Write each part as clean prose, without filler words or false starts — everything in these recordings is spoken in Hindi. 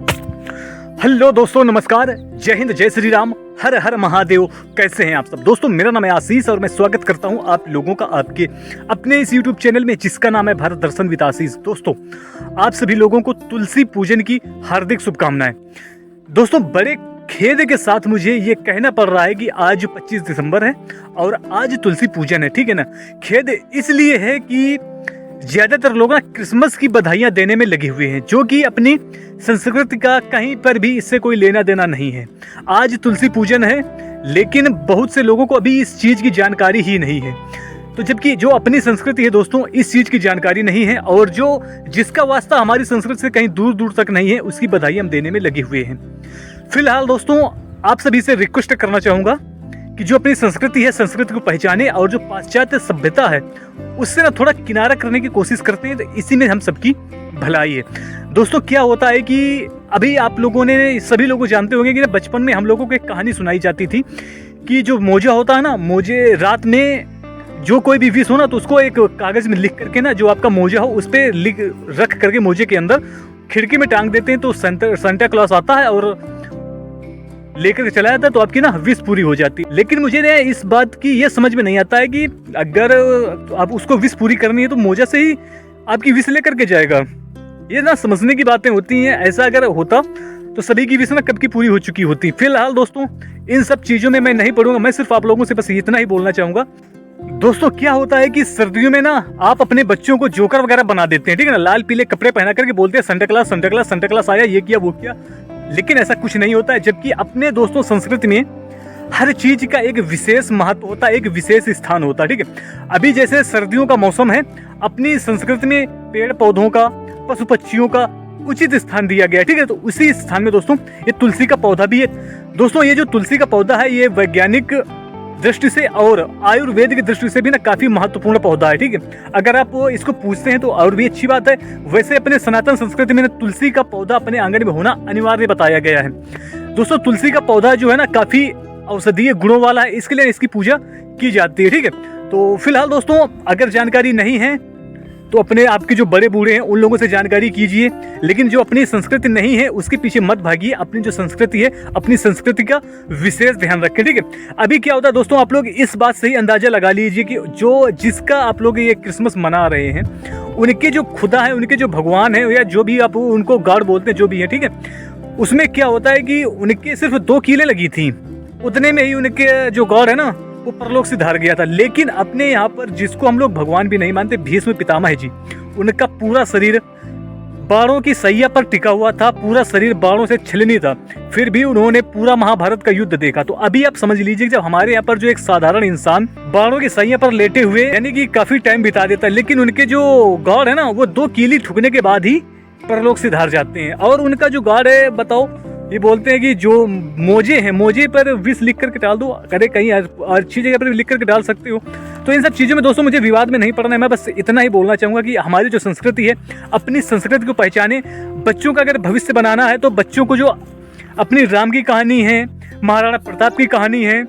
हेलो दोस्तों, नमस्कार, जय हिंद, जय श्री राम, हर हर महादेव। कैसे हैं आप सब दोस्तों? मेरा नाम है आशीष और मैं स्वागत करता हूं आप लोगों का आपके अपने इस यूट्यूब चैनल में जिसका नाम है भारत दर्शन विद आशीष। दोस्तों, आप सभी लोगों को तुलसी पूजन की हार्दिक शुभकामनाएं। दोस्तों, बड़े खेद के साथ मुझे ये कहना पड़ रहा है कि आज 25 दिसंबर है और आज तुलसी पूजन है, ठीक है ना। खेद इसलिए है कि ज्यादातर लोग ना क्रिसमस की बधाइयां देने में लगे हुए हैं, जो कि अपनी संस्कृति का कहीं पर भी इससे कोई लेना देना नहीं है। आज तुलसी पूजन है, लेकिन बहुत से लोगों को अभी इस चीज की जानकारी ही नहीं है। तो जबकि जो अपनी संस्कृति है दोस्तों, इस चीज की जानकारी नहीं है और जो जिसका वास्ता हमारी संस्कृति से कहीं दूर दूर तक नहीं है, उसकी बधाई हम देने में लगे हुए हैं। फिलहाल दोस्तों, आप सभी से रिक्वेस्ट करना चाहूंगा कि जो अपनी संस्कृति है, संस्कृति को पहचाने और जो पाश्चात्य सभ्यता है उससे ना थोड़ा किनारा करने की कोशिश करते हैं, तो इसी में हम सबकी भलाई है। दोस्तों, क्या होता है कि अभी आप लोगों ने सभी लोग जानते होंगे कि बचपन में हम लोगों को एक कहानी सुनाई जाती थी कि जो मोजा होता है ना, मोजे रात में जो कोई भी विश हो ना, तो उसको एक कागज में लिख करके ना, जो आपका मोजा हो उस पर लिख रख करके मोजे के अंदर खिड़की में टांग देते हैं, तो सांता क्लॉस आता है और लेकर के चला जाता है, तो आपकी ना विश पूरी हो जाती है। लेकिन मुझे ना इस बात की ये समझ में नहीं आता है कि अगर आप उसको विश पूरी करनी है तो मोजा से ही आपकी विश लेकर के जाएगा। ये ना समझने की बातें होती हैं। ऐसा अगर होता तो सभी की विश ना कब की पूरी हो चुकी होती। फिलहाल दोस्तों, इन सब चीजों में मैं नहीं पढ़ूंगा, मैं सिर्फ आप लोगों से बस इतना ही बोलना चाहूंगा। दोस्तों, क्या होता है कि सर्दियों में ना आप अपने बच्चों को जोकर वगैरह बना देते हैं, ठीक है ना। लाल पीले कपड़े पहना करके बोलते हैं संता क्लॉस, संता क्लॉस, संता क्लॉस आया, ये किया वो किया। लेकिन ऐसा कुछ नहीं होता है। जबकि अपने दोस्तों संस्कृति में हर चीज का एक विशेष महत्व होता है, एक विशेष स्थान होता है, ठीक है। अभी जैसे सर्दियों का मौसम है, अपनी संस्कृति में पेड़ पौधों का, पशु पक्षियों का उचित स्थान दिया गया है, ठीक है। तो उसी स्थान में दोस्तों ये तुलसी का पौधा भी है। दोस्तों, ये जो तुलसी का पौधा है, ये वैज्ञानिक दृष्टि से और आयुर्वेद की दृष्टि से भी ना काफी महत्वपूर्ण पौधा है, ठीक है। अगर आप इसको पूछते हैं तो और भी अच्छी बात है। वैसे अपने सनातन संस्कृति में तुलसी का पौधा अपने आंगन में होना अनिवार्य बताया गया है। दोस्तों, तुलसी का पौधा जो है ना काफी औषधीय गुणों वाला है, इसके लिए इसकी पूजा की जाती है, ठीक है। तो फिलहाल दोस्तों, अगर जानकारी नहीं है तो अपने आपके जो बड़े बूढ़े हैं उन लोगों से जानकारी कीजिए, लेकिन जो अपनी संस्कृति नहीं है उसके पीछे मत भागिए। अपनी जो संस्कृति है, अपनी संस्कृति का विशेष ध्यान रखें, ठीक है। अभी क्या होता है दोस्तों, आप लोग इस बात से ही अंदाजा लगा लीजिए कि जो जिसका आप लोग ये क्रिसमस मना रहे हैं, उनके जो खुदा है, उनके जो भगवान है, या जो भी आप उनको गॉड बोलते हैं, जो भी है, ठीक है, उसमें क्या होता है कि उनके सिर्फ 2 कीलें लगी थी, उतने में ही उनके जो गॉड है ना वो परलोक से धार गया था। लेकिन अपने यहाँ पर जिसको हम लोग भगवान भी नहीं मानते, भीष्म पितामह जी, उनका पूरा शरीर बाणों की सैया पर टिका हुआ था, पूरा शरीर बाणों से छिलनी था, फिर भी उन्होंने पूरा महाभारत का युद्ध देखा। तो अभी आप समझ लीजिए, जब हमारे यहाँ पर जो एक साधारण इंसान बाणों की सैया पर लेटे हुए यानी कि काफी टाइम बिता देता है, लेकिन उनके जो गॉड है ना, वो 2 कीली ठुकने के बाद ही परलोक से धार जाते हैं। और उनका जो गॉड है, बताओ, ये बोलते हैं कि जो मोजे हैं, मोजे पर विष लिख करके डाल दो, अरे कहीं अच्छी जगह पर लिख करके डाल सकते हो। तो इन सब चीज़ों में दोस्तों मुझे विवाद में नहीं पड़ना है। मैं बस इतना ही बोलना चाहूँगा कि हमारी जो संस्कृति है, अपनी संस्कृति को पहचाने। बच्चों का अगर भविष्य बनाना है तो बच्चों को जो अपनी राम की कहानी है, महाराणा प्रताप की कहानी है,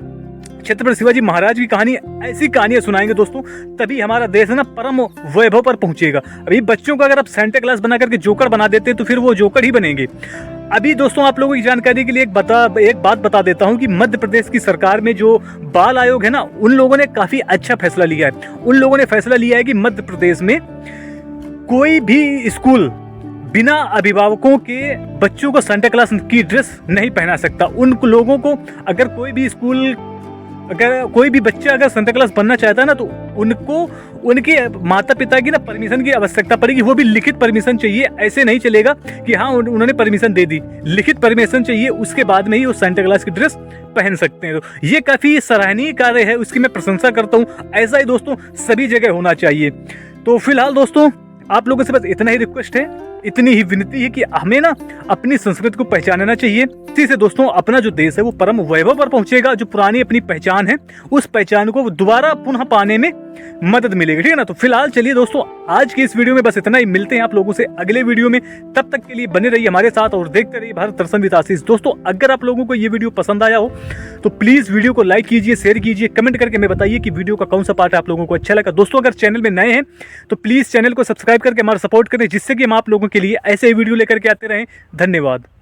छत्रपति शिवाजी महाराज की कहानी, ऐसी कहानियां सुनाएंगे दोस्तों, तभी हमारा देश है ना परम वैभव पर पहुंचेगा। अभी बच्चों को अगर आप सेंटा क्लॉस बना करके जोकर बना देते हैं तो फिर वो जोकर ही बनेंगे। अभी दोस्तों, आप लोगों की जानकारी के लिए एक बात बता देता हूं कि मध्य प्रदेश की सरकार में जो बाल आयोग है ना, उन लोगों ने काफी अच्छा फैसला लिया है। उन लोगों ने फैसला लिया है कि मध्य प्रदेश में कोई भी स्कूल बिना अभिभावकों के बच्चों को सांता क्लॉस की ड्रेस नहीं पहना सकता। उन लोगों को अगर कोई भी बच्चा अगर सांता क्लॉस बनना चाहता है ना, तो उनको उनके माता पिता की ना परमिशन की आवश्यकता पड़ेगी। वो भी लिखित परमिशन चाहिए। ऐसे नहीं चलेगा कि हाँ उन्होंने परमिशन दे दी, लिखित परमिशन चाहिए, उसके बाद में ही वो सांता क्लॉस की ड्रेस पहन सकते हैं। तो ये काफी सराहनीय कार्य है, उसकी मैं प्रशंसा करता हूँ। ऐसा ही दोस्तों सभी जगह होना चाहिए। तो फिलहाल दोस्तों, आप लोगों से बस इतना ही रिक्वेस्ट है, इतनी ही विनती है कि हमें ना अपनी संस्कृति को पहचानना चाहिए। इसी से दोस्तों अपना जो देश है वो परम वैभव पर पहुंचेगा। जो पुरानी अपनी पहचान है, उस पहचान को दोबारा पुनः पाने में मदद मिलेगी, ठीक है ना। तो फिलहाल चलिए दोस्तों, आज की इस वीडियो में बस इतना ही। मिलते हैं आप लोगों से अगले वीडियो में। तब तक के लिए बने रहिए हमारे साथ और देखते रहिए भारत दर्शन विद आशीष। दोस्तों, अगर आप लोगों को ये वीडियो पसंद आया हो तो प्लीज वीडियो को लाइक कीजिए, शेयर कीजिए, कमेंट करके हमें बताइए कि वीडियो का कौन सा पार्ट आप लोगों को अच्छा लगा। दोस्तों, अगर चैनल में नए हैं तो प्लीज चैनल को सब्सक्राइब करके हमारा सपोर्ट करें, जिससे कि हम आप लोगों के लिए ऐसे वीडियो लेकर के आते रहें। धन्यवाद।